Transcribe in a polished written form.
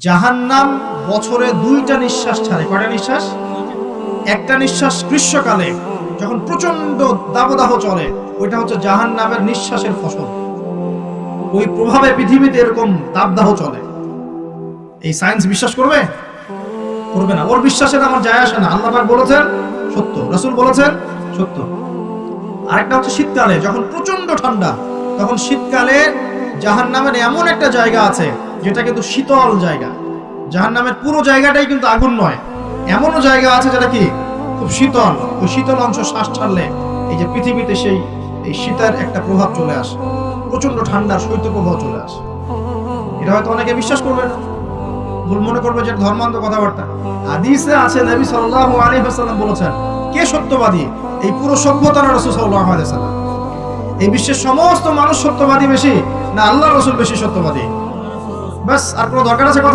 জাহান্নাম বছরে 2টা নিঃশ্বাস ছাড়ে। কয়টা নিঃশ্বাস? একটা নিঃশ্বাস গ্রীষ্মকালে যখন প্রচন্ড দাবদাহ চলে, ওইটা হচ্ছে জাহান্নামের নিঃশ্বাসের ফসল। ওই প্রভাবে পৃথিবীতে এরকম দাবদাহ চলে। এই সায়েন্স বিশ্বাস করবে? করবে না। ওর বিশ্বাসের আমার যায় আসে না। আল্লাহ পাক বলেছেন সত্য, রাসূল বলেছেন সত্য। আরেকটা হচ্ছে শীতকালে যখন প্রচন্ড ঠান্ডা, তখন শীতকালে জাহান্নামের এমন একটা জায়গা আছে যেটা কিন্তু শীতল জায়গা। জাহান্নামের পুরো জায়গাটাই কিন্তু আগুন নয়, এমনও জায়গা আছে যেটা কি খুব শীতল। ওই শীতল অংশ শ্বাস ছাড়লে এই যে পৃথিবীতে এই শীতের একটা প্রভাব চলে আসে, প্রচন্ড ঠান্ডার শৈত্যপ্রবাহ চলে আসে। এটা হয়তো অনেকে বিশ্বাস করবে না, ভুল মনে করবে যে ধর্মান্ধ কথাবার্তা। হাদিসে আছে নবী সাল্লাল্লাহু আলাইহি ওয়াসাল্লাম বলেছেন, কে সত্যবাদী? এই পুরো সভ্যতা না রাসূল সাল্লাল্লাহু আলাইহি ওয়াসাল্লাম? এই বিশ্বের সমস্ত মানুষ সত্যবাদী বেশি না আল্লাহর রাসূল বেশি সত্যবাদী? বাস, আর কোনো দরকার আছে?